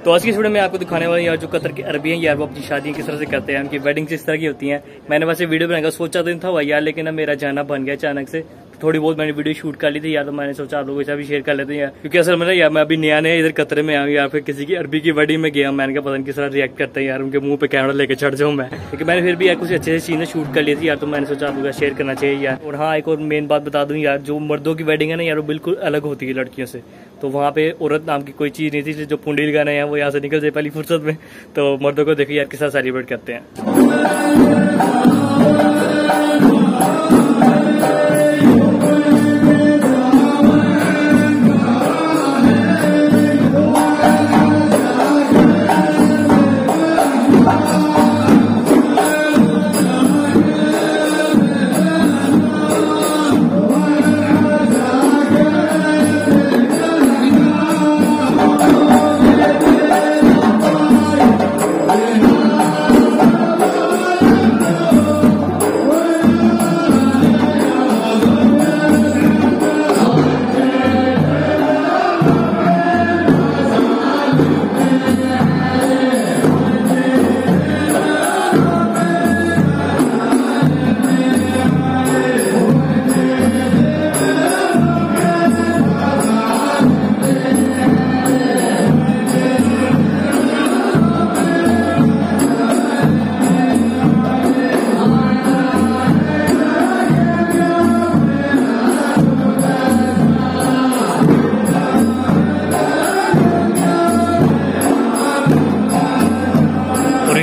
तो आज की वीडियो में आपको दिखाने वाले यार जो कतर के अरबी हैं यार वो अपनी शादी किस तरह से करते हैं, उनकी वेडिंग किस तरह की होती है। मैंने वैसे वीडियो बनाने का सोचा तो था यार, लेकिन अब मेरा जाना बन गया अचानक से। थोड़ी बहुत मैंने वीडियो शूट कर ली थी यार, तो मैंने सोचा आप लोगों के साथ भी शेयर कर लेते हैं यार, क्योंकि असल में यार मैं अभी नया इधर कतर में आया यार, फिर किसी की अरबी की वेडिंग में गया, मैंने कहा पता नहीं किस तरह रिएक्ट करते हैं यार, उनके मुंह पे कैमरा लेके चढ़ जाऊँ मैं, लेकिन मैंने फिर भी यार कुछ अच्छे से चीजें शूट कर ली थी यार, तो मैंने सोचा आप लोगों का शेयर करना चाहिए यार। और हाँ, एक और मेन बात बता दूं यार, जो मर्दों की वेडिंग है ना यार वो बिल्कुल अलग होती है लड़कियों से। तो वहाँ पे औरत नाम की कोई चीज नहीं थी, जो पुंडी लगाना है वो यहाँ से निकल जाए पहली फुर्सत में। तो मर्दों को देखिए यार किस तरह सेलिब्रेट करते हैं।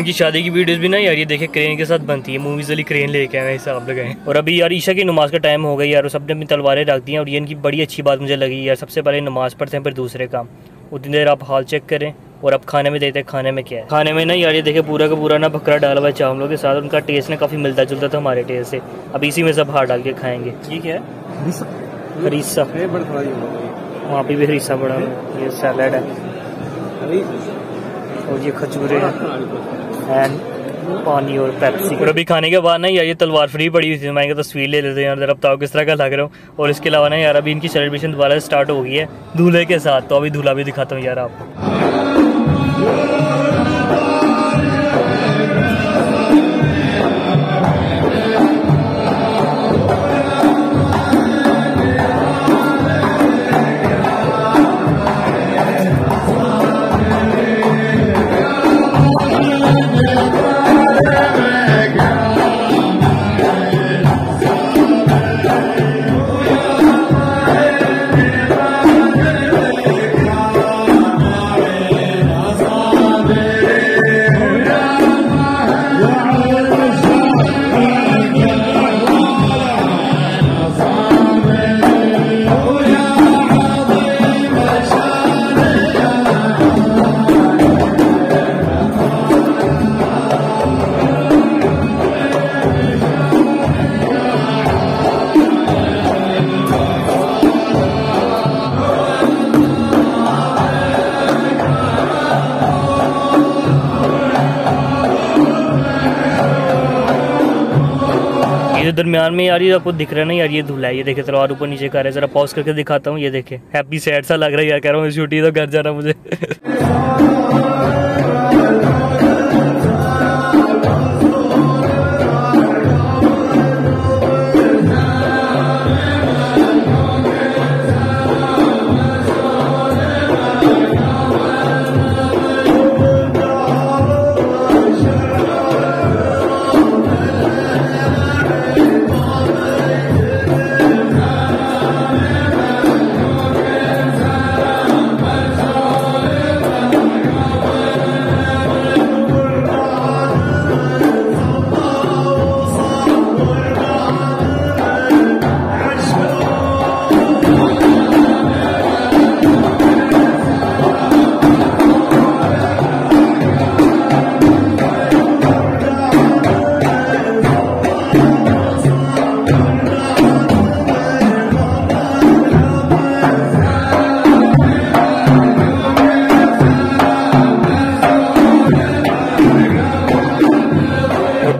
की शादी की वीडियोस भी ना यार ये देखे क्रेन के साथ बनती है, मूवीज वाली क्रेन लेके आए हिसाब लगाए। और अभी यार ईशा की नमाज का टाइम हो गया यार, सबने अपनी तलवारें रख दी हैं, और ये इनकी बड़ी अच्छी बात मुझे लगी यार। सबसे पहले नमाज पढ़ते हैं, फिर दूसरे काम। उतनी देर आप हाल चेक करें और अब खाने में देते हैं। खाने में क्या है, खाने में ना यार ये देखे पूरा का पूरा ना बकरा डाला हुआ है चावलों के साथ। उनका टेस्ट ना काफ़ी मिलता जुलता था हमारे टेस्ट से। अब इसी में सब हार डाल के खाएंगे। ये क्या है, हरीसा, वहाँ पे भी हरीसा बड़ा है। ये सैलड है और ये खजूरें एंड पानी और पेप्सी। और अभी खाने के बाद ना यार ये तलवार फ्री पड़ी हुई थी, मैं तस्वीर ले लेते हैं यार, जरा बताओ किस तरह का लग रहा हूँ। और इसके अलावा ना यार अभी इनकी सेलिब्रेशन दोबारा स्टार्ट हो गई है दूल्हे के साथ, तो अभी दूल्हा भी दिखाता हूँ यार आपको। दरमियान में यार ये आपको दिख रहा है ना यार, ये दूल्हा है। ये देखे तलवार ऊपर नीचे कर रहा है, जरा पॉज करके दिखाता हूँ। ये देखे हैप्पी सैड सा लग रहा है यार, कह रहा हूँ छुट्टी तो घर जाना मुझे।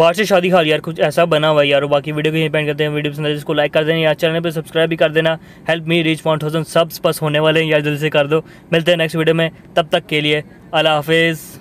बाहर से शादी हाल यार कुछ ऐसा बना हुआ है यार। बाकी वीडियो को यहीं पेंड करते हैं। वीडियो पसंद है जिसको लाइक कर देना यार, चैनल पे सब्सक्राइब भी कर देना। हेल्प मी रीच 1000 सब्स बस होने वाले हैं यार, जल्दी से कर दो। मिलते हैं नेक्स्ट वीडियो में, तब तक के लिए अल्लाह हाफिज़।